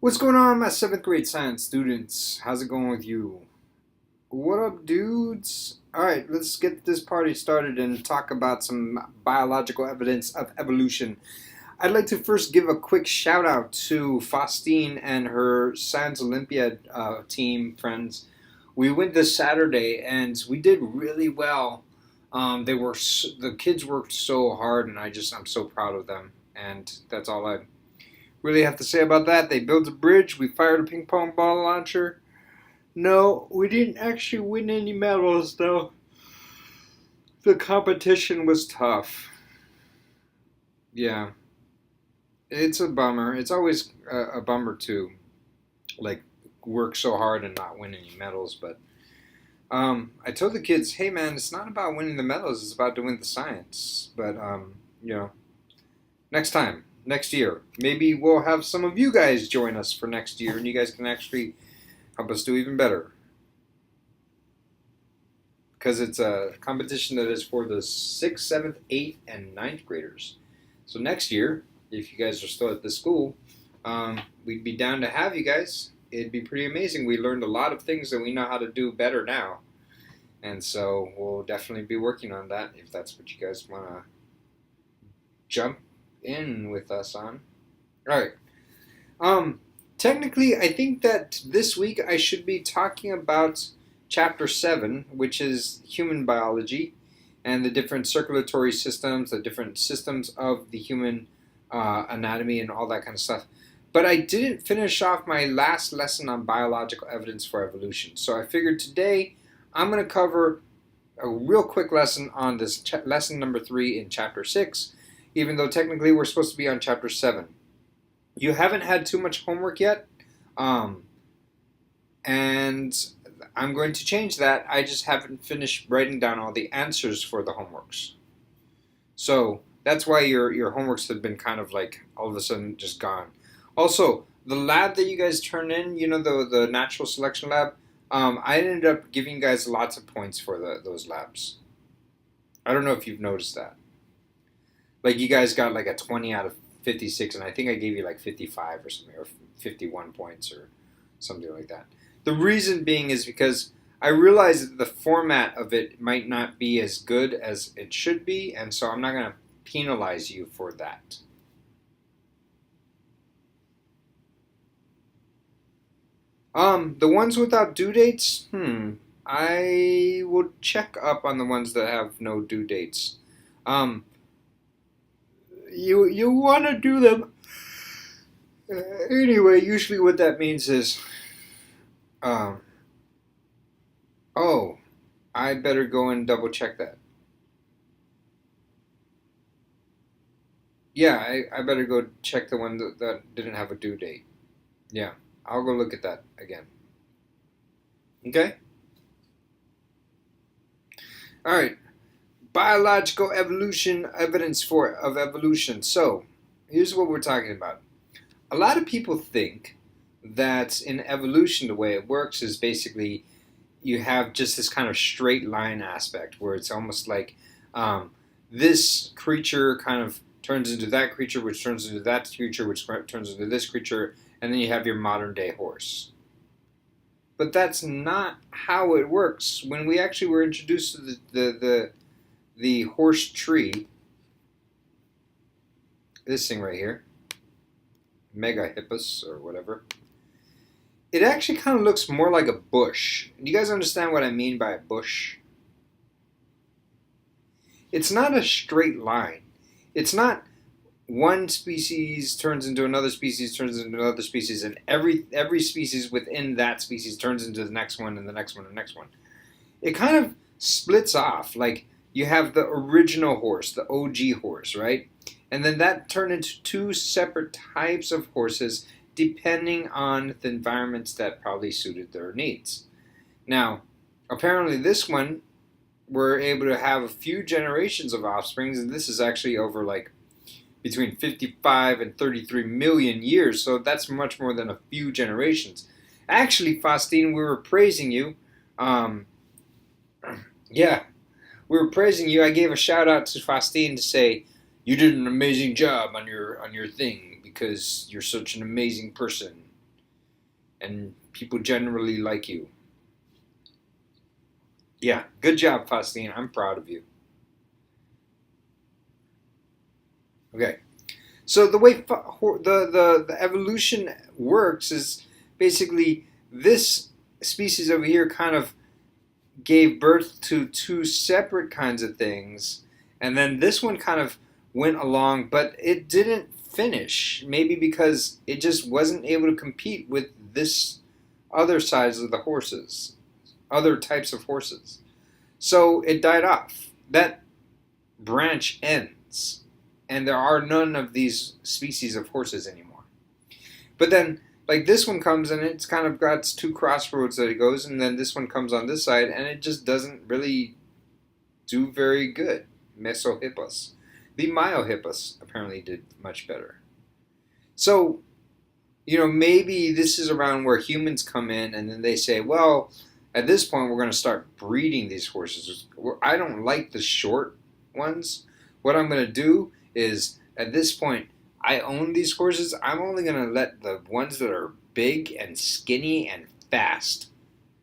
What's going on, my 7th grade science students? How's it going with you? What up, dudes? Alright, let's get this party started and talk about some biological evidence of evolution. I'd like to first give a quick shout out to Faustine and her Science Olympiad team friends. We went this Saturday and we did really well. The kids worked so hard, and I'm so proud of them. And that's all I really have to say about that. They built a bridge. We fired a ping pong ball launcher. No, we didn't actually win any medals, though. The competition was tough. Yeah, it's a bummer. It's always a bummer to like work so hard and not win any medals. But I told the kids, hey man, it's not about winning the medals. It's about doing the science. But you know, next time, next year, maybe we'll have some of you guys join us for next year, and you guys can actually help us do even better. Because it's a competition that is for the 6th, 7th, 8th, and ninth graders. So next year, if you guys are still at this school, we'd be down to have you guys. It'd be pretty amazing. We learned a lot of things that we know how to do better now. And so we'll definitely be working on that if that's what you guys want to jump in with us on. All right. Technically, I think that this week I should be talking about Chapter 7, which is human biology and the different circulatory systems, the different systems of the human anatomy and all that kind of stuff. But I didn't finish off my last lesson on biological evidence for evolution. So I figured today I'm going to cover a real quick lesson on this lesson number 3 in Chapter 6, even though technically we're supposed to be on Chapter 7. You haven't had too much homework yet, and I'm going to change that. I just haven't finished writing down all the answers for the homeworks. So that's why your homeworks have been kind of like all of a sudden just gone. Also, the lab that you guys turned in, the natural selection lab, I ended up giving you guys lots of points for those labs. I don't know if you've noticed that. Like you guys got like a 20 out of 56, and I think I gave you like 55 or something, or 51 points or something like that. The reason being is because I realized that the format of it might not be as good as it should be, and so I'm not going to penalize you for that. The ones without due dates, I will check up on the ones that have no due dates. You want to do them anyway. Usually, what that means is, um, oh, I better go and double check that. Yeah, I better go check the one that didn't have a due date. Yeah, I'll go look at that again. Okay. All right. Biological evolution evidence of evolution. So, here's what we're talking about. A lot of people think that in evolution, the way it works is basically you have just this kind of straight line aspect where it's almost like this creature kind of turns into that creature, which turns into that creature, which turns into this creature, and then you have your modern day horse. But that's not how it works. When we actually were introduced to the horse tree, this thing right here, Megahippus or whatever, it actually kind of looks more like a bush. Do you guys understand what I mean by a bush? It's not a straight line. It's not one species turns into another species, turns into another species, and every species within that species turns into the next one and the next one and the next one. It kind of splits off. Like you have the original horse, the OG horse, right? And then that turned into two separate types of horses depending on the environments that probably suited their needs. Now, apparently this one, we're able to have a few generations of offsprings, and this is actually over like between 55 and 33 million years, so that's much more than a few generations. Actually, Faustine, we were praising you. Yeah, we were praising you. I gave a shout out to Faustine to say you did an amazing job on your thing because you're such an amazing person. and people generally like you. Yeah, good job, Faustine. I'm proud of you. Okay. So the way the evolution works is basically this species over here kind of gave birth to two separate kinds of things, and then this one kind of went along, but it didn't finish. Maybe because it just wasn't able to compete with this other size of the horses, other types of horses. So it died off. That branch ends, and there are none of these species of horses anymore. But then, like this one comes and it's kind of got two crossroads that it goes, and then this one comes on this side, and it just doesn't really do very good. Mesohippus. The Myohippus apparently did much better. So, maybe this is around where humans come in, and then they say, well, at this point, we're going to start breeding these horses. I don't like the short ones. What I'm going to do is, at this point, I own these horses. I'm only going to let the ones that are big and skinny and fast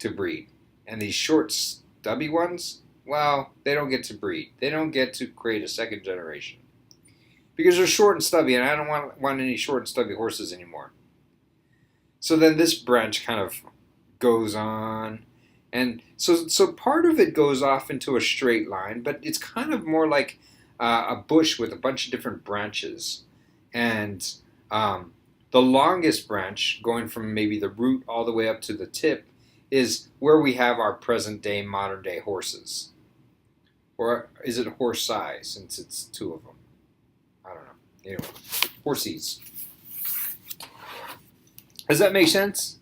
to breed. And these short, stubby ones, well, they don't get to breed. They don't get to create a second generation. Because they're short and stubby, and I don't want any short and stubby horses anymore. So then this branch kind of goes on. And so part of it goes off into a straight line, but it's kind of more like a bush with a bunch of different branches. And the longest branch, going from maybe the root all the way up to the tip, is where we have our present-day, modern-day horses. Or is it horse size, since it's two of them? I don't know. Anyway, horsies. Does that make sense?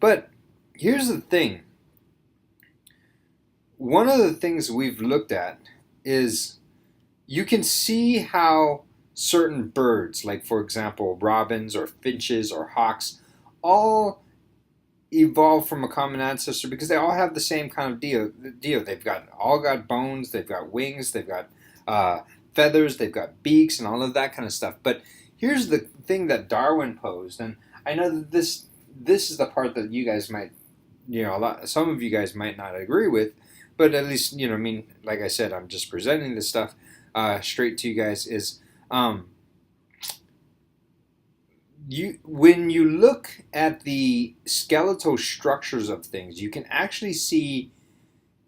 But here's the thing. One of the things we've looked at is you can see how certain birds, like for example robins or finches or hawks, all evolved from a common ancestor because they all have the same kind of deal. They've all got bones, they've got wings, they've got feathers, they've got beaks, and all of that kind of stuff. But here's the thing that Darwin posed, and I know that this is the part that you guys might, some of you guys might not agree with, but at least, like I said, I'm just presenting this stuff straight to you guys, is when you look at the skeletal structures of things, you can actually see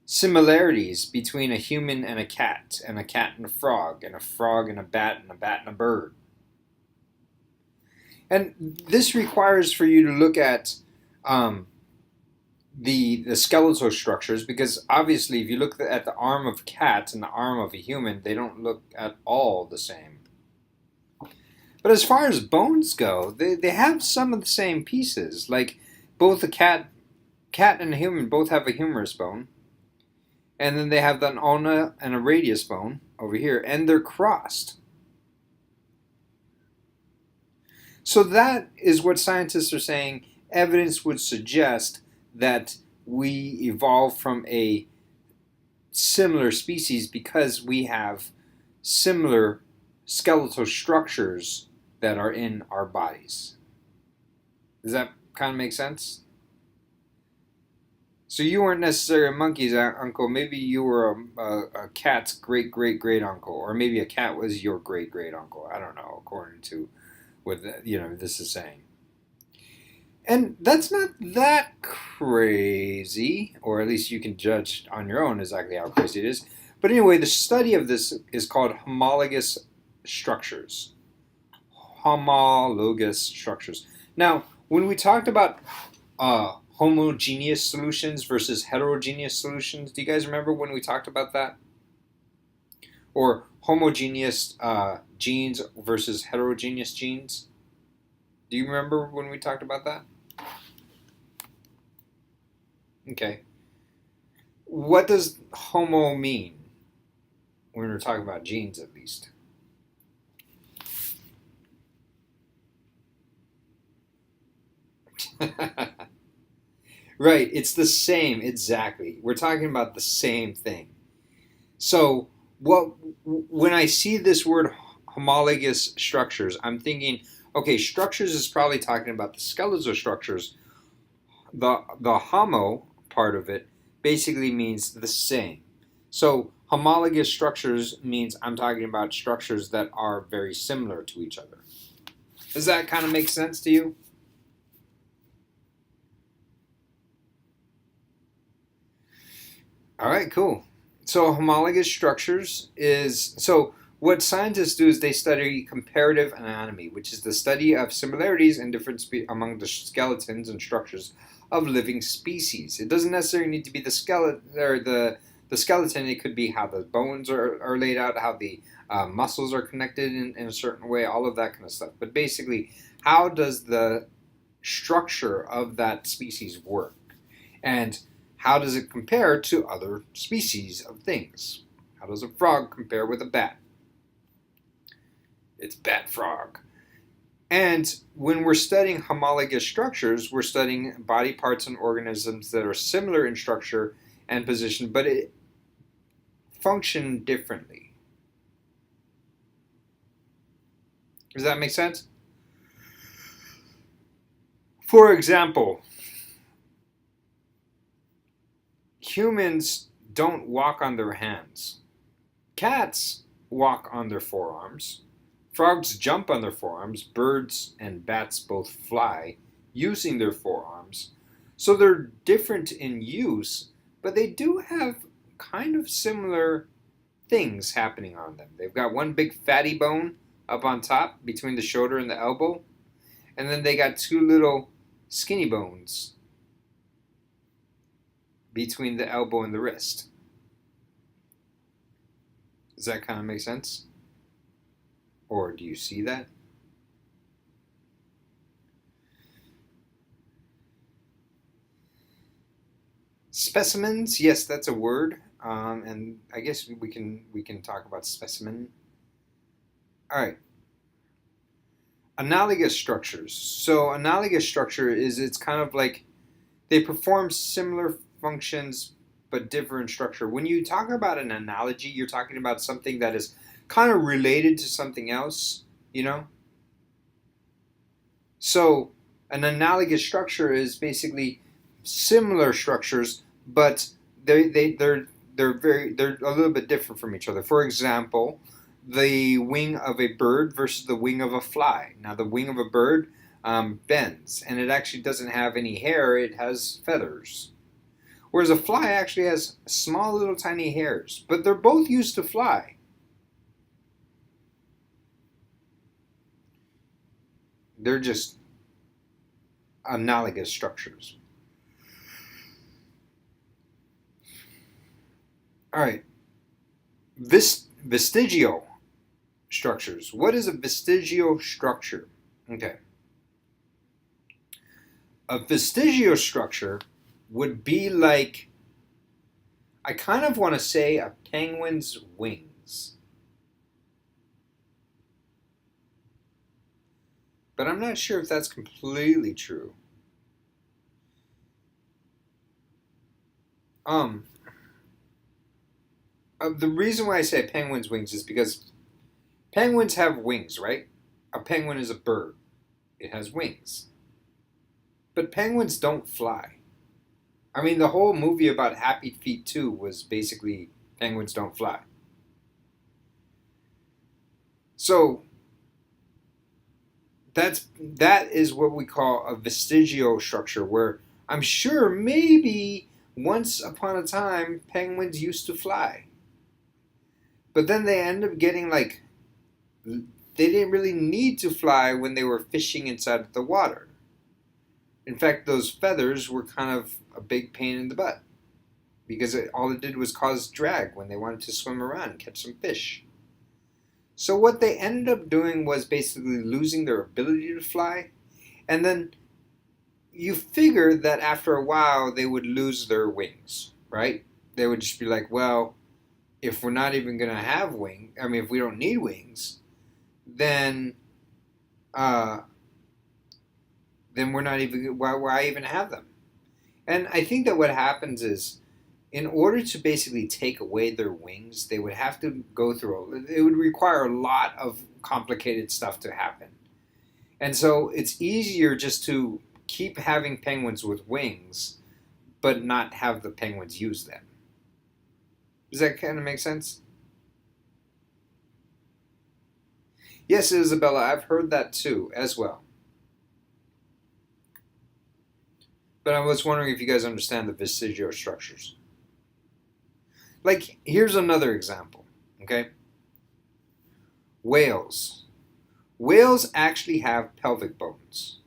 similarities between a human and a cat and a frog and a bat and a bat and a bird. And this requires for you to look at the skeletal structures, because obviously if you look at the arm of a cat and the arm of a human, they don't look at all the same. But as far as bones go, they have some of the same pieces. Like both a cat and a human both have a humerus bone. And then they have an ulna and a radius bone over here, and they're crossed. So that is what scientists are saying. Evidence would suggest that we evolved from a similar species because we have similar skeletal structures that are in our bodies. Does that kind of make sense? So you weren't necessarily a monkey's uncle. Maybe you were a cat's great uncle, or maybe a cat was your great uncle. I don't know, according to what this is saying. And that's not that crazy, or at least you can judge on your own exactly how crazy it is. But anyway, the study of this is called homologous structures. Homologous structures. Now, when we talked about homogeneous solutions versus heterogeneous solutions, do you guys remember when we talked about that? Or homogeneous genes versus heterogeneous genes? Do you remember when we talked about that? Okay. What does homo mean? When we're talking about genes, at least. Right, it's the same, exactly. We're talking about the same thing. So, when I see this word homologous structures, I'm thinking, okay, structures is probably talking about the skeletal structures. The homo part of it basically means the same. So homologous structures means I'm talking about structures that are very similar to each other. Does that kind of make sense to you? All right, cool. So homologous structures is so what scientists do is they study comparative anatomy, which is the study of similarities and difference among the skeletons and structures of living species. It doesn't necessarily need to be the skeleton or the skeleton. It could be how the bones are laid out, how the muscles are connected in a certain way, all of that kind of stuff. But basically, how does the structure of that species work? And how does it compare to other species of things? How does a frog compare with a bat? It's bat frog. And when we're studying homologous structures, we're studying body parts and organisms that are similar in structure and position, but it function differently. Does that make sense? For example, humans don't walk on their hands. Cats walk on their forearms. Frogs jump on their forearms. Birds and bats both fly using their forearms. So they're different in use, but they do have kind of similar things happening on them. They've got one big fatty bone up on top between the shoulder and the elbow, and then they got two little skinny bones between the elbow and the wrist. Does that kind of make sense? Or do you see that? Specimens, yes, that's a word, and I guess we can talk about specimen. All right, analogous structures. So analogous structure is it's kind of like they perform similar functions but differ in structure. When you talk about an analogy, you're talking about something that is kind of related to something else, you know? So an analogous structure is basically similar structures, but they're a little bit different from each other. For example, the wing of a bird versus the wing of a fly. Now, the wing of a bird bends, and it actually doesn't have any hair, it has feathers. Whereas a fly actually has small little tiny hairs, but they're both used to fly. They're just analogous structures. All right, vestigial structures. What is a vestigial structure? Okay. A vestigial structure would be like, I kind of want to say a penguin's wings. But I'm not sure if that's completely true. Um, the reason why I say penguin's wings is because penguins have wings, right? A penguin is a bird. It has wings. But penguins don't fly. I mean, the whole movie about Happy Feet 2 was basically penguins don't fly. So that is what we call a vestigial structure, where I'm sure maybe once upon a time penguins used to fly. But then they end up getting like they didn't really need to fly when they were fishing inside the water. In fact, those feathers were kind of a big pain in the butt because all it did was cause drag when they wanted to swim around and catch some fish. So what they ended up doing was basically losing their ability to fly, and then you figure that after a while they would lose their wings, right? They would just be like, well, if we're not even going to have wings, I mean, if we don't need wings, then uh, then we're not even, why even have them? And I think that what happens is in order to basically take away their wings, they would have to go through, it would require a lot of complicated stuff to happen. And so it's easier just to keep having penguins with wings, but not have the penguins use them. Does that kind of make sense? Yes, Isabella, I've heard that too, as well. But I was wondering if you guys understand the vestigial structures. Like, here's another example, okay? Whales. Whales actually have pelvic bones.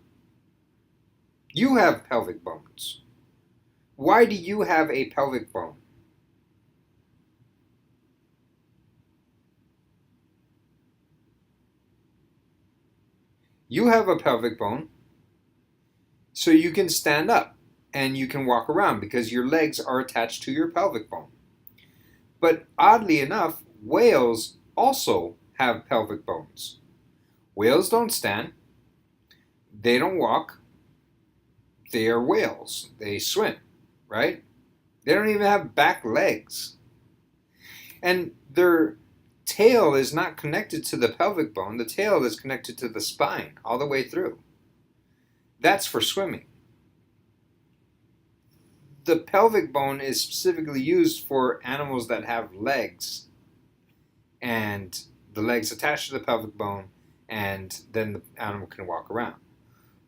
You have pelvic bones. Why do you have a pelvic bone? You have a pelvic bone so you can stand up and you can walk around because your legs are attached to your pelvic bone. But oddly enough, whales also have pelvic bones. Whales don't stand, they don't walk, they are whales. They swim, right? They don't even have back legs. And their tail is not connected to the pelvic bone. The tail is connected to the spine all the way through. That's for swimming. The pelvic bone is specifically used for animals that have legs, and the legs attached to the pelvic bone, and then the animal can walk around.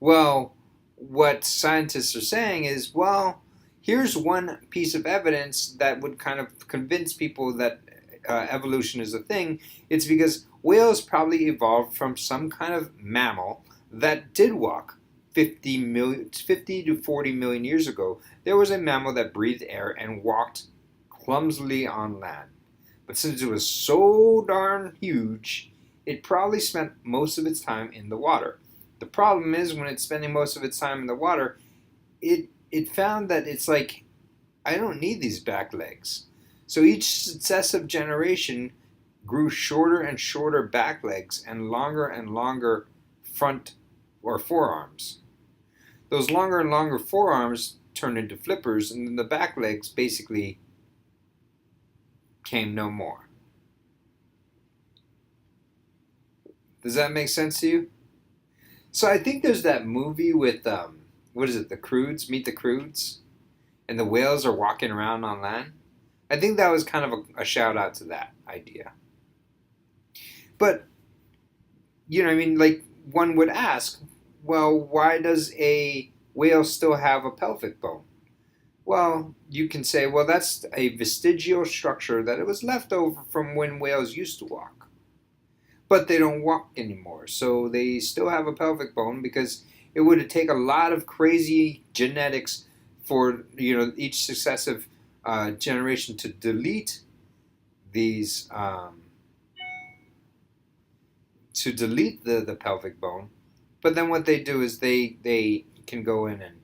Well, what scientists are saying is, well, here's one piece of evidence that would kind of convince people that evolution is a thing. It's because whales probably evolved from some kind of mammal that did walk 50 to 40 million years ago. There was a mammal that breathed air and walked clumsily on land. But since it was so darn huge, it probably spent most of its time in the water. The problem is, when it's spending most of its time in the water, it found that it's like, I don't need these back legs. So each successive generation grew shorter and shorter back legs and longer front or forearms. Those longer and longer forearms turned into flippers, and then the back legs basically came no more. Does that make sense to you? So I think there's that movie with, what is it, the Croods, Meet the Croods? And the whales are walking around on land. I think that was kind of a shout out to that idea. But, I mean, like, one would ask, well, why does a whale still have a pelvic bone? Well, you can say, well, that's a vestigial structure that it was left over from when whales used to walk. But they don't walk anymore, so they still have a pelvic bone because it would take a lot of crazy genetics for each successive generation to delete these the pelvic bone. But then what they do is they can go in and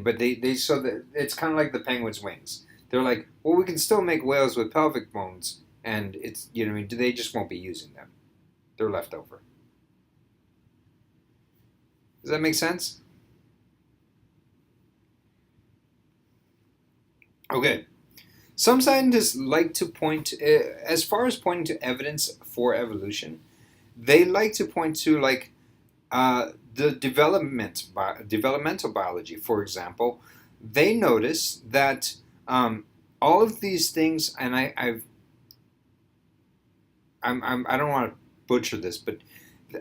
but they so that it's kind of like the penguin's wings. They're like, well, we can still make whales with pelvic bones, and it's they just won't be using them. They're left over. Does that make sense? Okay. Some scientists like to point, as far as pointing to evidence for evolution, they like to point to the developmental biology. For example, they notice that all of these things, and I don't want to butcher this, but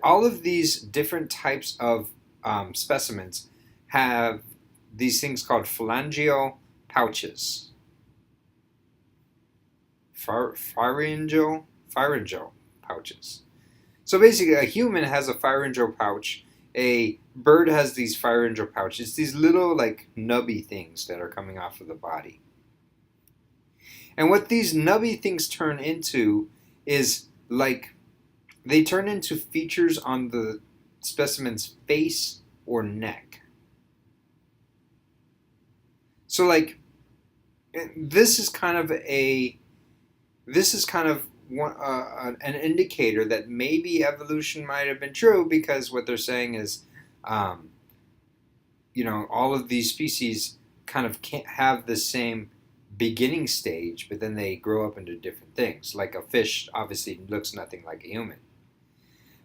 all of these different types of specimens have these things called phalangeal pouches. Pharyngeal pouches. So basically, a human has a pharyngeal pouch. A bird has these pharyngeal pouches. It's these little nubby things that are coming off of the body. And what these nubby things turn into is they turn into features on the specimen's face or neck. So this is kind of an indicator that maybe evolution might have been true, because what they're saying is, all of these species kind of can't have the same beginning stage, but then they grow up into different things. Like a fish obviously looks nothing like a human.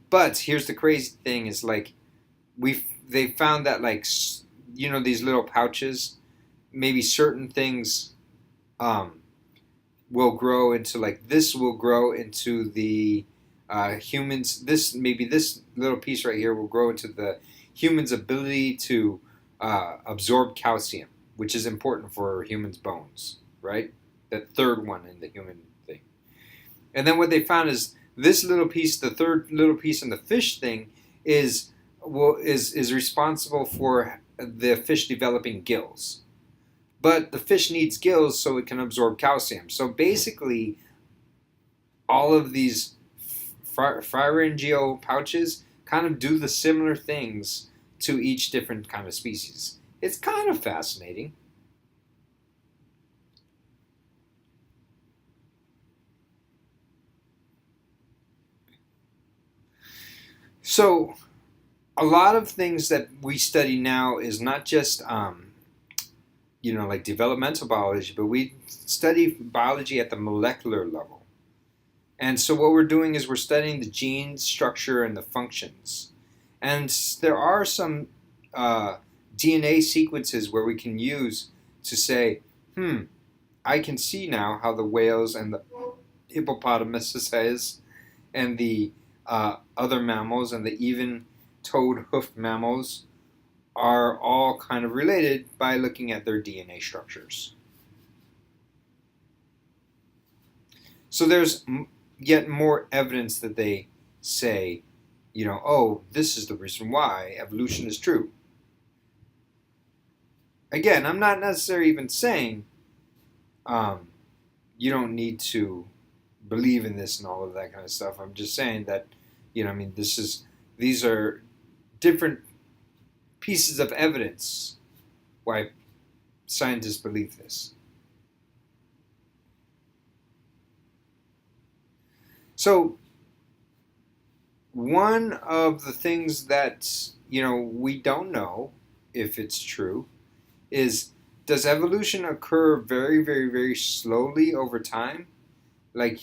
But here's the crazy thing: is like they found that like these little pouches, maybe certain things um, will grow into like this will grow into the humans. This little piece right here will grow into the human's ability to absorb calcium, which is important for humans' bones, right? That third one in the human thing. And then what they found is this little piece, the third little piece in the fish thing, is is responsible for the fish developing gills. But the fish needs gills so it can absorb calcium. So basically, all of these pharyngeal pouches kind of do the similar things to each different kind of species. It's kind of fascinating. So, a lot of things that we study now is not just, like developmental biology, but we study biology at the molecular level. And so, what we're doing is we're studying the gene structure and the functions. And there are some DNA sequences where we can use to say, I can see now how the whales and the hippopotamuses and the other mammals and the even-toed hoofed mammals are all kind of related by looking at their DNA structures. So there's yet more evidence that they say, oh, this is the reason why evolution is true. Again, I'm not necessarily even saying you don't need to believe in this and all of that kind of stuff. I'm just saying that, these are different pieces of evidence why scientists believe this. So, one of the things that, we don't know if it's true is, does evolution occur very, very, very slowly over time? Like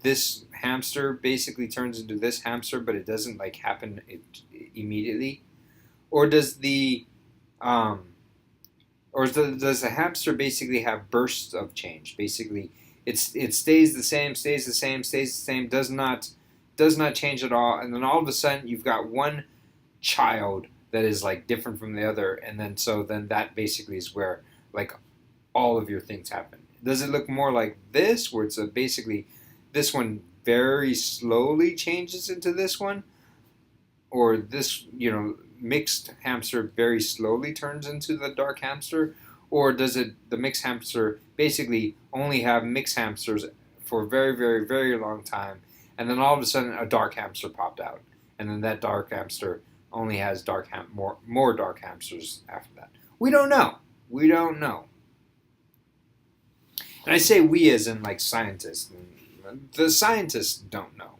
this hamster basically turns into this hamster, but it doesn't like happen immediately, or does the does the hamster basically have bursts of change? Basically, it stays the same, stays the same, stays the same, does not change at all, and then all of a sudden you've got one child that is like different from the other, and then that basically is where like all of your things happen. Does it look more like this, where it's basically this one very slowly changes into this one, or this mixed hamster very slowly turns into the dark hamster, or does the mixed hamster basically only have mixed hamsters for a very, very, very long time, and then all of a sudden a dark hamster popped out, and then that dark hamster only has more dark hamsters after that? We don't know. We don't know. And I say we as in like scientists. The scientists don't know.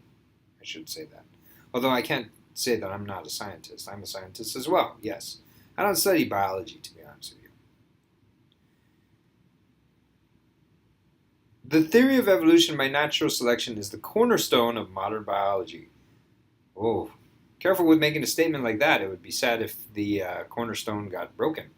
I should say that. Although I can't say that I'm not a scientist. I'm a scientist as well, yes. I don't study biology, to be honest with you. The theory of evolution by natural selection is the cornerstone of modern biology. Oh, careful with making a statement like that. It would be sad if the cornerstone got broken.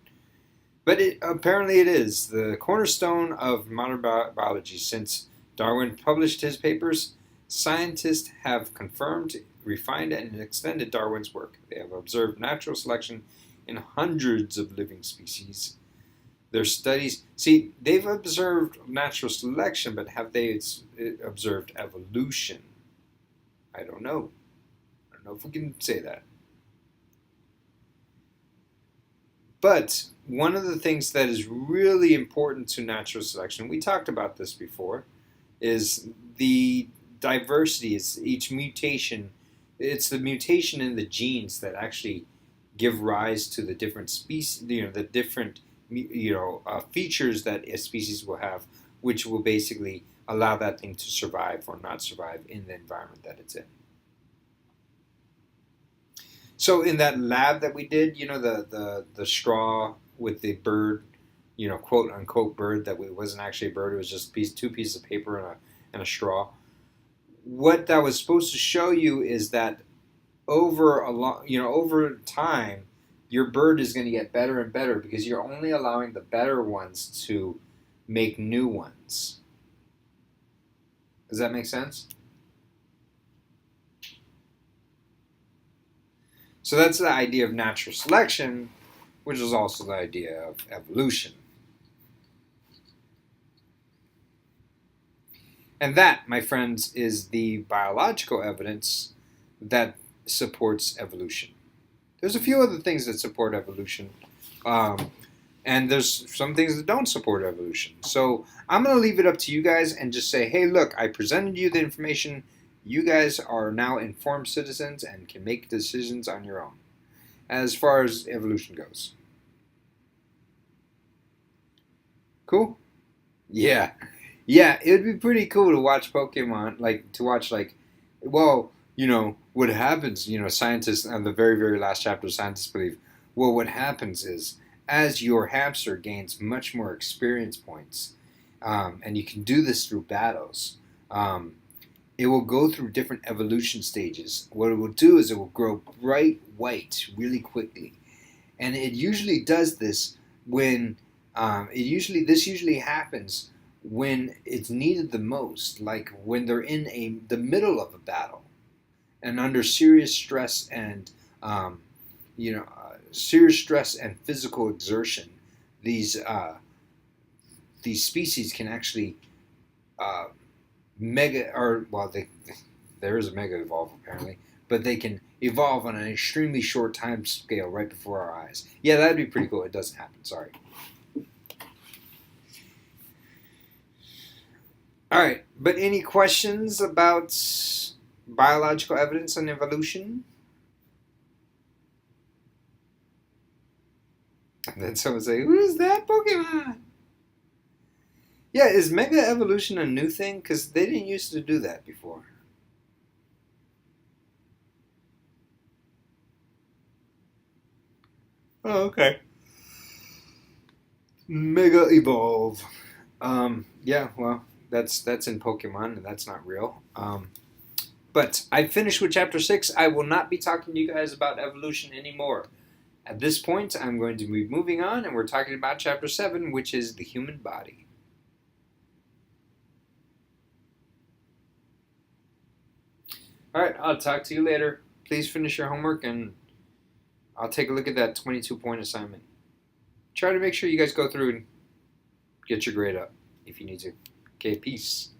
But apparently it is the cornerstone of modern biology. Since Darwin published his papers, scientists have confirmed, refined, and extended Darwin's work. They have observed natural selection in hundreds of living species. Their studies, they've observed natural selection, but have they observed evolution? I don't know. I don't know if we can say that. But one of the things that is really important to natural selection, we talked about this before, is the diversity. It's each mutation. It's the mutation in the genes that actually give rise to the different species, the different features that a species will have, which will basically allow that thing to survive or not survive in the environment that it's in. So in that lab that we did, the straw with the bird quote unquote bird that wasn't actually a bird. It was just two pieces of paper and a straw. What that was supposed to show you is that over time, your bird is going to get better and better because you're only allowing the better ones to make new ones. Does that make sense? So that's the idea of natural selection, which is also the idea of evolution. And that, my friends, is the biological evidence that supports evolution. There's a few other things that support evolution, and there's some things that don't support evolution. So I'm going to leave it up to you guys and just say, hey, look, I presented you the information. You guys are now informed citizens and can make decisions on your own as far as evolution goes. Cool? Yeah. Yeah, it would be pretty cool to watch Pokemon, what happens, scientists, on the very, very last chapter, scientists believe, well, what happens is, as your hamster gains much more experience points, and you can do this through battles, it will go through different evolution stages. What it will do is it will grow bright white really quickly. And it usually does this when, this usually happens when it's needed the most, like when they're in the middle of a battle and under serious stress and serious stress and physical exertion. These species can actually there is a mega evolve apparently, but they can evolve on an extremely short time scale right before our eyes. Yeah, that'd be pretty cool. It doesn't happen. Sorry. All right, but any questions about biological evidence and evolution? And then someone say, "Who's that Pokemon?" Yeah, is Mega Evolution a new thing? Because they didn't used to do that before. Oh, okay. Mega Evolve. Yeah, well, that's in Pokemon, and that's not real. But I finished with Chapter 6. I will not be talking to you guys about evolution anymore. At this point, I'm going to be moving on, and we're talking about Chapter 7, which is the human body. All right, I'll talk to you later. Please finish your homework, and I'll take a look at that 22-point assignment. Try to make sure you guys go through and get your grade up if you need to. Okay, peace.